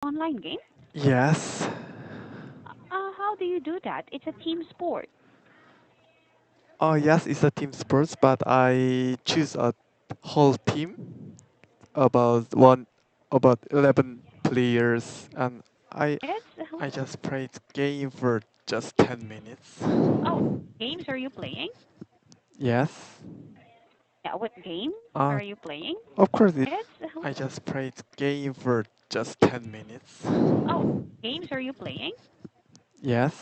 online game? Yes. How do you do that? It's a team sport. Oh, yes, it's a team sports, but I choose a whole team about one about 11 players, and I It's I just played game for just 10 minutes. oh, games are you playing? Yes. Yeah, what game are Uh, you playing? of course it. It's I just played game for just 10 minutes. oh, games are you playing? Yes.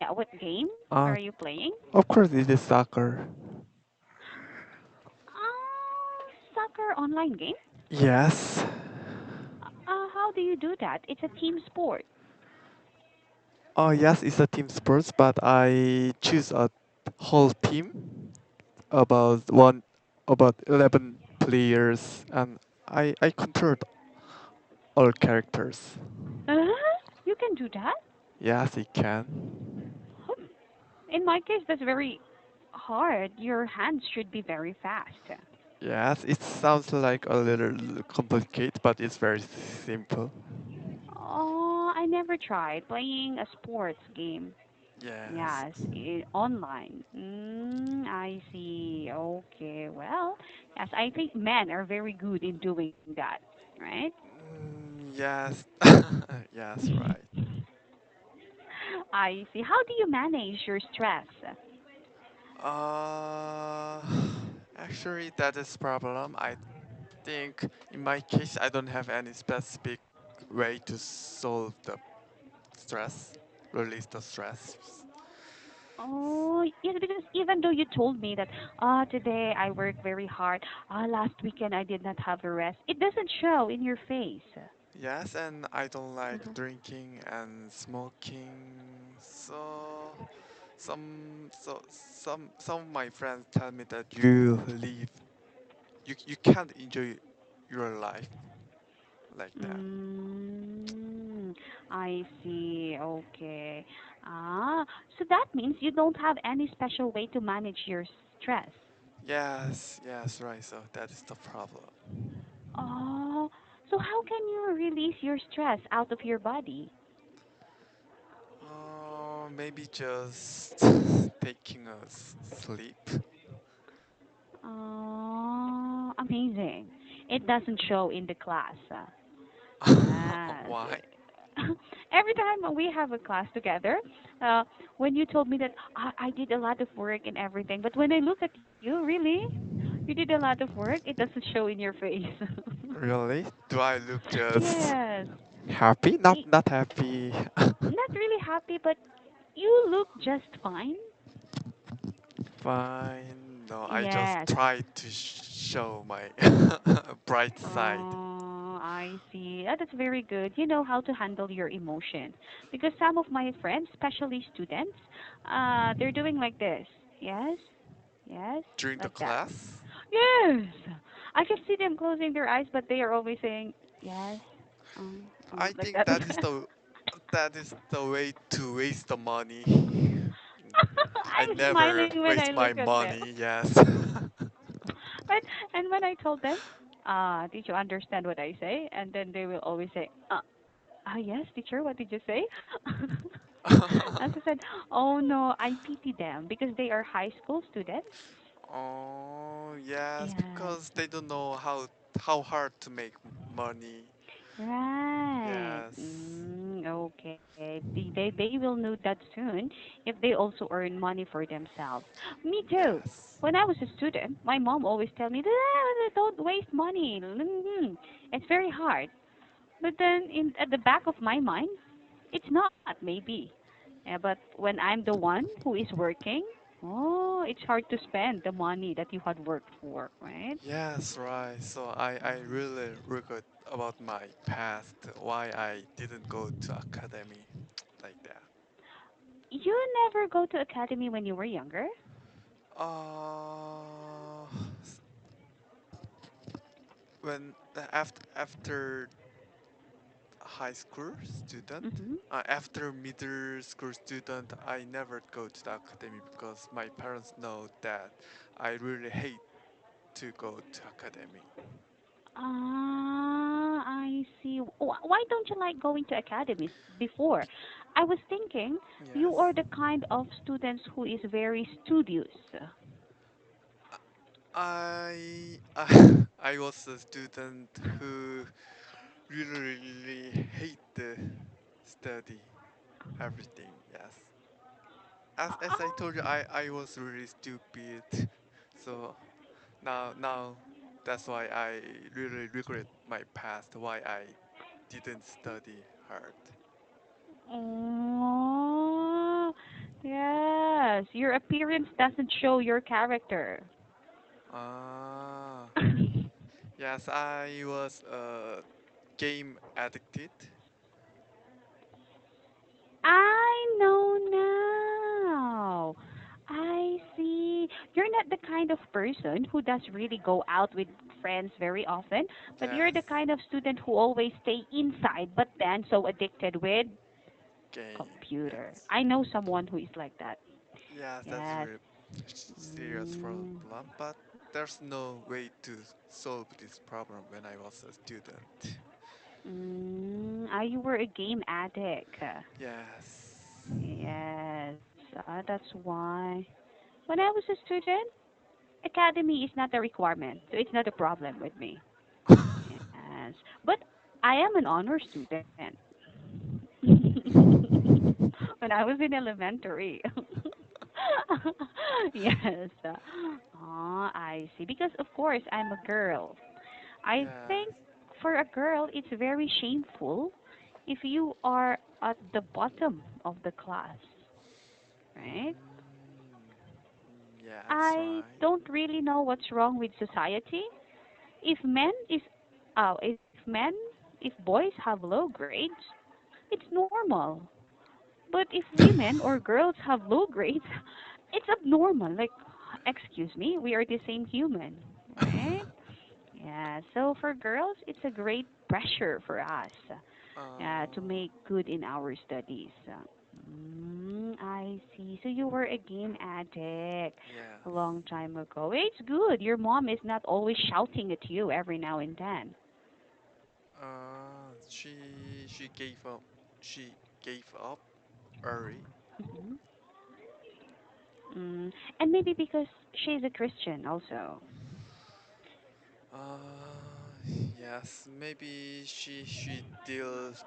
Yeah, what game are Uh, you playing? of course it is soccer. Soccer online game. Yes. How do you do that? It's a team sport. Oh, yes, it's a team sports, but I choose a whole team about one about 11 players, and I controlled all characters. Uh, you can do that. Yes, it can. In my case, that's very hard. Your hands should be very fast. Yes, it sounds like a little complicated, but it's very simple. Oh, I never tried playing a sports game. Yes. Yes, online. I see. Okay, well, yes, I think men are very good in doing that, right? Yes. Yes, right. I see. How do you manage your stress? Uh, actually, that is problem. I think in my case, I don't have any specific way to solve the stress, release the stress. Oh, yes, because even though you told me that, today I work very hard, last weekend I did not have a rest, it doesn't show in your face. Yes, and I don't like Uh-huh. drinking and smoking. Some of my friends tell me that you can't enjoy your life like that. Mm, I see. Okay. Ah, so that means you don't have any special way to manage your stress. Yes, yes, right. So that is the problem. Oh, so how can you release your stress out of your body? Maybe just taking a sleep. Oh, amazing. It doesn't show in the class. Yes. Why? Every time we have a class together, uh, when you told me that I did a lot of work and everything, but when I look at you, really, you did a lot of work, it doesn't show in your face. Really? Do I look just Yes. happy? Y- Not happy. Not really happy, but you look just fine. Fine. No, I just Yes. try to show my bright side. Oh, I see. That's very good. You know how to handle your emotions. Because some of my friends, especially students, they're doing like this. Yes, yes, During the like that. class. Yes. I can see them closing their eyes, but they are always saying yes, I like think that. that is the way to waste the money. I I'm never smiling when I waste my look at them. money. Yes. But and when I told them, did you understand what I say? And then they will always say, yes, teacher, what did you say? As I said, oh no, I pity them because they are high school students. Oh, yes, Yes. because they don't know how hard to make money. Right. Yes. Okay. They will know that soon if they also earn money for themselves. Me too. Yes. When I was a student, my mom always tell me, don't waste money. It's very hard. But then in at the back of my mind, it's not maybe. Yeah, but when I'm the one who is working, oh, it's hard to spend the money that you had worked for, right? Yes, right. So I really regret about my past, why I didn't go to academy like that. You never go to academy when you were younger? Uh, when after high school student, Mhm. after middle school student, I never go to the academy because my parents know that I really hate to go to academy. Ah, I see. Why don't you like going to academies before? I was thinking you Yes. are the kind of students who is very studious. I was a student who really hate the study everything. Yes. As I told you, I was really stupid. So now that's why I really regret my past. Why I didn't study hard. Oh, yes. Your appearance doesn't show your character. Ah. Yes, I was game addicted. I know now. I see. You're not the kind of person who does really go out with friends very often, but you're Yes. the kind of student who always stay inside but then so addicted with Game. computer. Yes. I know someone who is like that. Yes, that's a Yes. very serious Mm, problem, but there's no way to solve this problem when I was a student. you were a game addict. Yes. Yes, that's why. When I was a student, academy is not a requirement, so it's not a problem with me. Yes, but I am an honor student. When I was in elementary. Yes. Oh, I see. Because of course I'm a girl. I Yes. think for a girl it's very shameful if you are at the bottom of the class, right? Yes, I right. don't really know what's wrong with society. If men is if boys have low grades, it's normal. But if women or girls have low grades, it's abnormal. Like, excuse me, we are the same human, right? Yeah. So for girls, it's a great pressure for us to uh, make good in our studies. I see. So you were a game addict a yes. long time ago. It's good. Your mom is not always shouting at you every now and then. She gave up. She gave up early. Hmm. Mm, and maybe because she's a Christian also. Yes. Maybe she dealt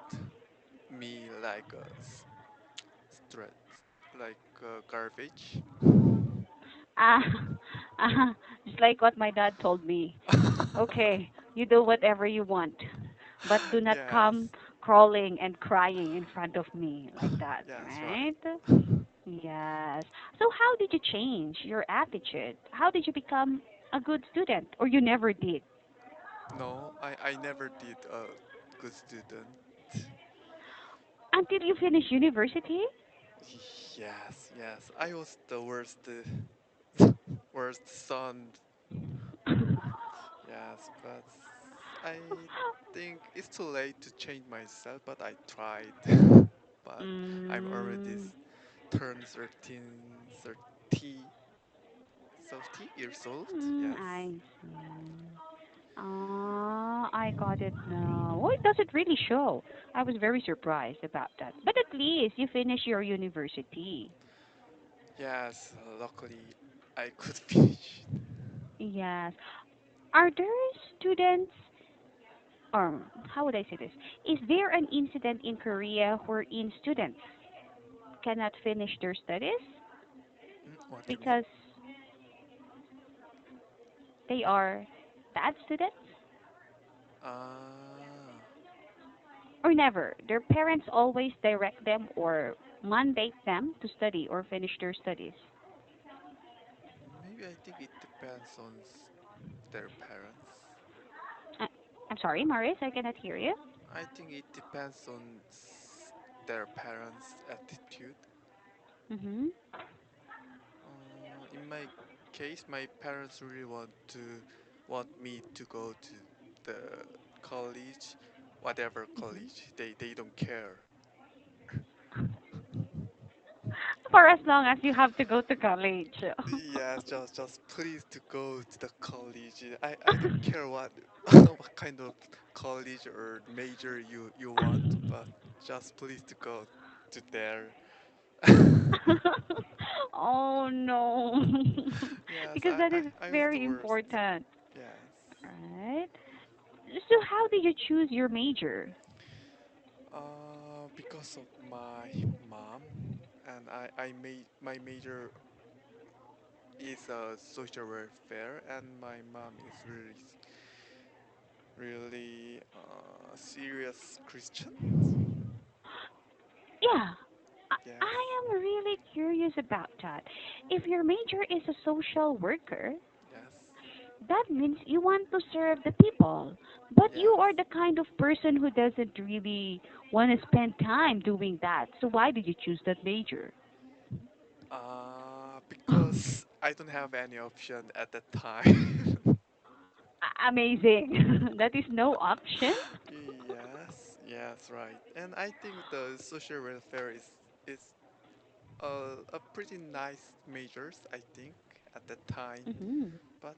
me like a threat, like garbage. Ah, just like what my dad told me. Okay, you do whatever you want, but do not Yes. come crawling and crying in front of me like that, Yes, right. right? Yes. So how did you change your attitude? How did you become a good student? Or you never did? No, I never did a good student. Until you finish university? Yes, yes. I was the worst, worst son. Yes, but I think it's too late to change myself. But I tried. But I'm already Mm, turned 30 years old. Yes. I see. I got it now. Oh, it doesn't really show. I was very surprised about that. But at least you finish your university. Yes, luckily I could finish it. Yes. Are there students, or how would I say this? Is there an incident in Korea wherein students cannot finish their studies What do you mean? because they are bad students? Ah, Or never? Their parents always direct them or mandate them to study or finish their studies. maybe I think it depends on their parents. Uh, I'm sorry, Maris, I cannot hear you. I think it depends on their parents' attitude. Mm-hmm. In my case, my parents really want me to go to the college, whatever Mm-hmm. college. They don't care. For as long as you have to go to college. Yes, just please to go to the college. I don't care what what kind of college or major you want, but just please to go to there. Oh no. Yes, Because that is I was very the worst. important, Yes. right? So how did you choose your major? Because of my mom, and I made my major is social welfare, and my mom is really serious Christian. Yeah, Yes, I am really curious about that. If your major is a social worker, yes, that means you want to serve the people. But you yes. are the kind of person who doesn't really want to spend time doing that. So why did you choose that major? Because I don't have any option at that time. Amazing. That is no option. Yes, yes, right. And I think the social welfare is a pretty nice majors, I think, at that time. Hmm. But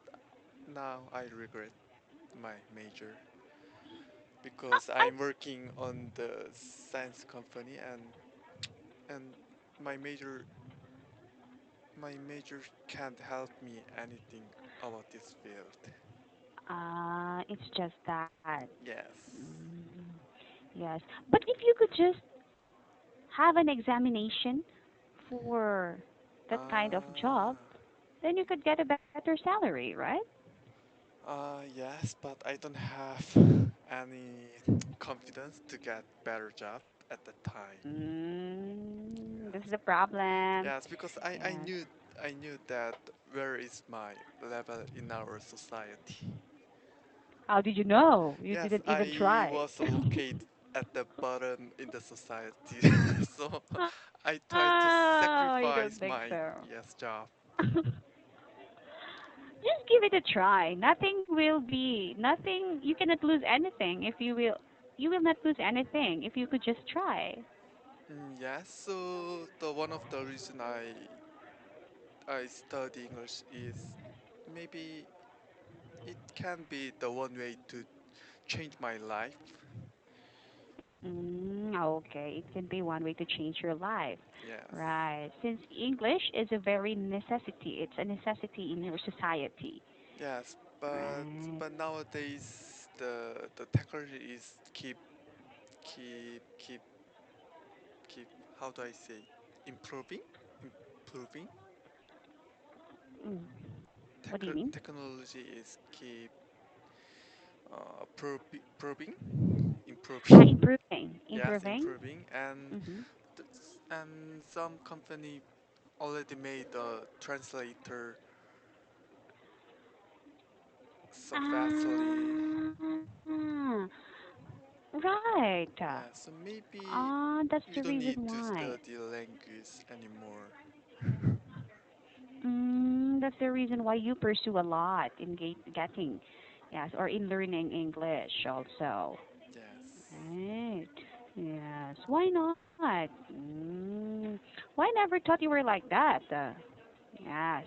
now I regret my major because I I'm working on the science company, and my major my major can't help me anything about this field. it's just that. Yes. Mm, yes. But if you could just have an examination for that kind of job, Uh, then you could get a better salary, right? yes, but I don't have any confidence to get better job at the time. This is Yes. the problem. Yes, because Yes. I knew that where is my level in our society. How did you know? You Yes, didn't even I try. was located at the bottom in the society. So I tried to Oh, you don't sacrifice think my so. yes job. Just give it a try. Nothing will be, nothing, you cannot lose anything if you will not lose anything if you could just try. Yes, so the one of the reason I study English is maybe it can be the one way to change my life. Okay, it can be one way to change your life. Yes. Right. Since English is a very necessity, it's a necessity in your society. Yes, Right. but nowadays the technology is keep keep how do I say improving improving. Mm. What do you mean? Technology is keep probing improving. Improving. Yes, Improving. improving, Mhm. and some company already made a translator so fastly. Ah, right. Yeah, so maybe That's we the don't need reason to why. study language anymore. That's the reason why you pursue a lot in getting, yes, or in learning English also. Yes. Right. Yes. Why not? Why never thought you were like that? Yes.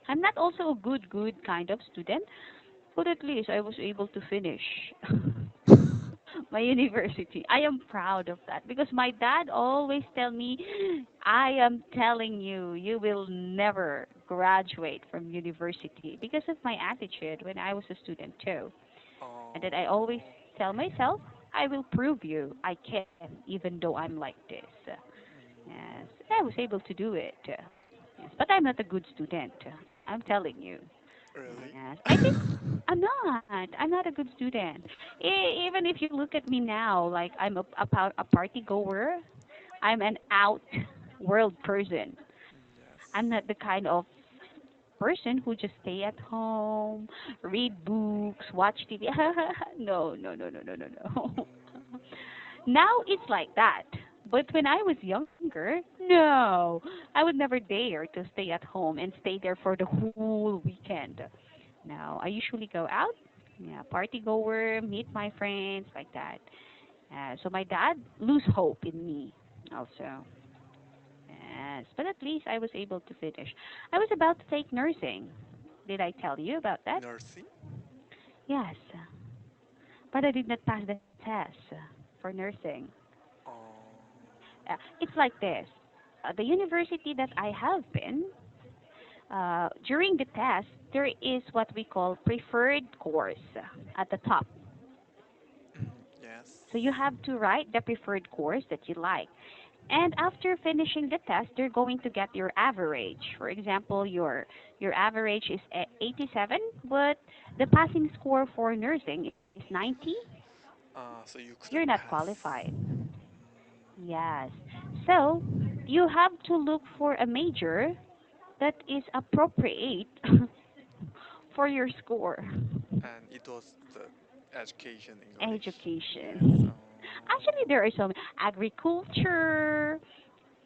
I'm not also a good kind of student, but at least I was able to finish my university. I am proud of that because my dad always tell me, I am telling you, you will never graduate from university because of my attitude when I was a student too. And then I always Oh. tell myself, I will prove you I can, even though I'm like this. Yes, Mm, I was able to do it. Yes, but I'm not a good student. I'm telling you. really? Yes, I think I'm not. I'm not a good student. Even if you look at me now, like I'm a party goer, I'm an out world person. I'm Yes. not the kind of person who just stay at home, read books, watch TV. No, no, no, no, no, no, no. Mm, Now it's like that. But when I was younger, no, I would never dare to stay at home and stay there for the whole weekend. No, I usually go out, yeah, party goer, meet my friends, like that. So my dad lose hope in me also. Yes, but at least I was able to finish. I was about to take nursing. Did I tell you about that? Nursing? Yes, but I did not pass the test for nursing. It's like this. The university that I have been, during the test, there is what we call preferred course at the top. Yes. So you have to write the preferred course that you like. And after finishing the test, they're going to get your average. For example, your average is 87, but the passing score for nursing is 90. So you You're couldn't not pass. qualified. Yes. So you have to look for a major that is appropriate for your score. And it was the education English. Yes. Education. Actually, there are some agriculture,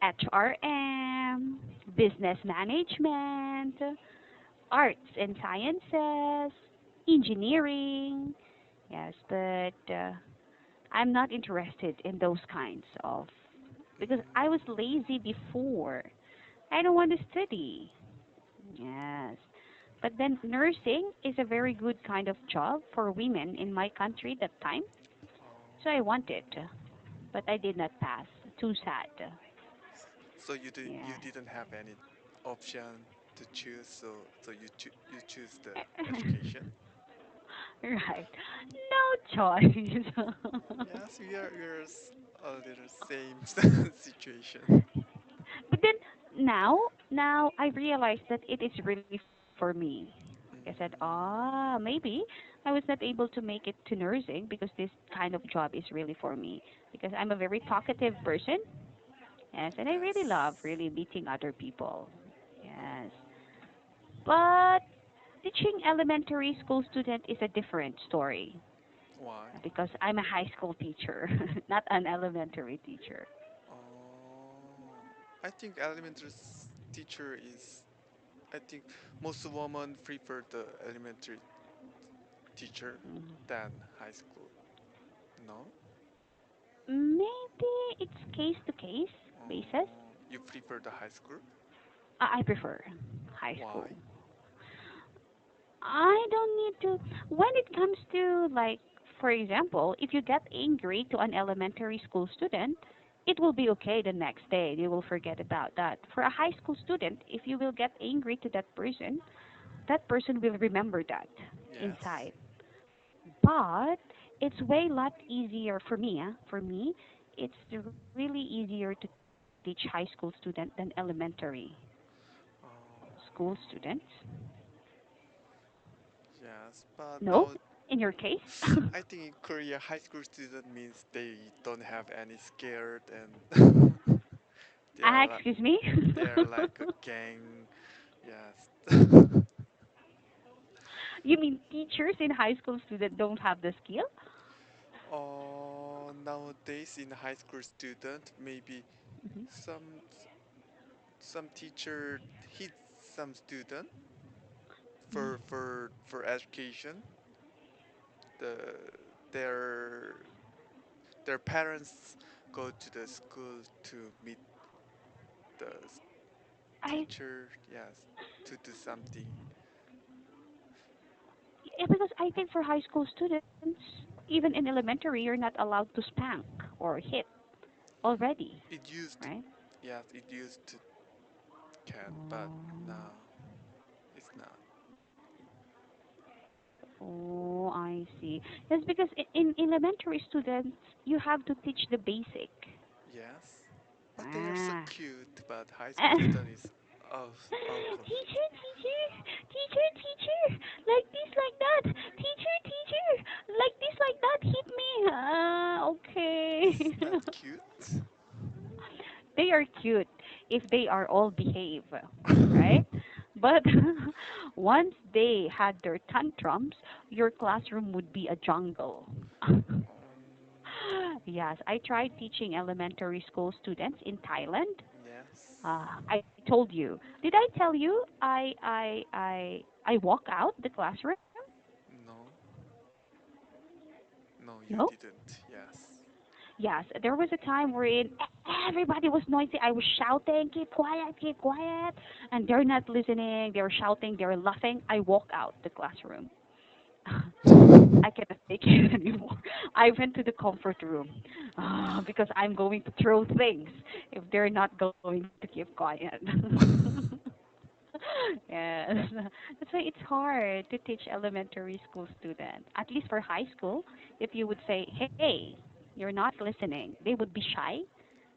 HRM, business management, arts and sciences, engineering. Yes, but I'm not interested in those kinds of because I was lazy before. I don't want to study. Yes. But then nursing is a very good kind of job for women in my country that time. So I wanted, but I did not pass. Too sad. So you Yes. didn't have any option to choose. So you choose the education. Right. No choice. Yes, a little same situation. But then now I realize that it is really for me. I said, maybe I was not able to make it to nursing because this kind of job is really for me. Because I'm a very talkative person. Yes, and I really love Yes. really meeting other people. Yes. Oh, But teaching elementary school student is a different story why? because I'm a high school teacher, not an elementary teacher. Oh, I think teacher is. I think most women prefer the elementary teacher than high school. No? Maybe it's case to case basis. You prefer the high school? I prefer high school. Why? I don't need to. When it comes to, like, for example, if you get angry to an elementary school student, it will be okay the next day. You will forget about that. For a high school student, if you will get angry to that person will remember that Yes. inside. But it's way lot easier for me. For me, it's really easier to teach high school student than elementary school students. Oh, yes, but No, now in your case. I think in Korea, high school student means they don't have any scared and they are like Excuse me. they are like a gang. Yes. You mean teachers in high school student don't have the skill? Nowadays in high school student, maybe Mhm. some some teacher hit some student for education. The their their parents go to the school to meet the I teacher. Yes, to do something. yeah, because I think for high school students, even in elementary, you're not allowed to spank or hit already, It used to, right? yes, it used to can, but now it's not. Oh, I see. That's because in elementary students, you have to teach the basic. Yes, but they are so Ah. cute. But high school student is out of. Teacher, like this, like that. Teacher, like this, like that. Hit me. It's Okay. not cute. They are cute if they are all behave, right? But once they had their tantrums, your classroom would be a jungle. Yes, I tried teaching elementary school students in Thailand. Yes. I told you. Did I tell you I walk out the classroom? No, no, No. you didn't. Yes. Yes, there was a time wherein everybody was noisy. I was shouting, keep quiet. And they're not listening. They're shouting, they're laughing. I walk out the classroom. I cannot take it anymore. I went to the comfort room because I'm going to throw things if they're not going to keep quiet. Yes. That's why it's hard to teach elementary school students. At least for high school, if you would say, hey, you're not listening, they would be shy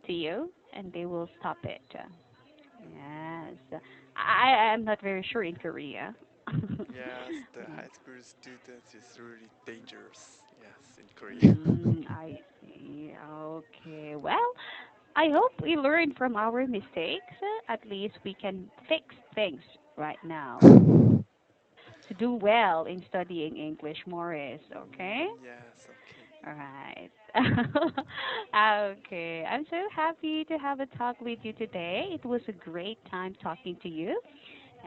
to you and they will stop it. Yes. I'm not very sure in Korea. Yes, the high school students is really dangerous. Yes, in Korea. I see. Okay. Well, I hope we learn from our mistakes. At least we can fix things right now to do well in studying English, Morris. Okay? Yes, okay. All right. Okay. I'm so happy to have a talk with you today. It was a great time talking to you.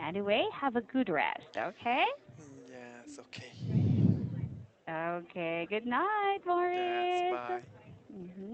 Anyway, have a good rest. Okay? Yes, okay. Okay. Good night, Yes, Morris. bye. Hmm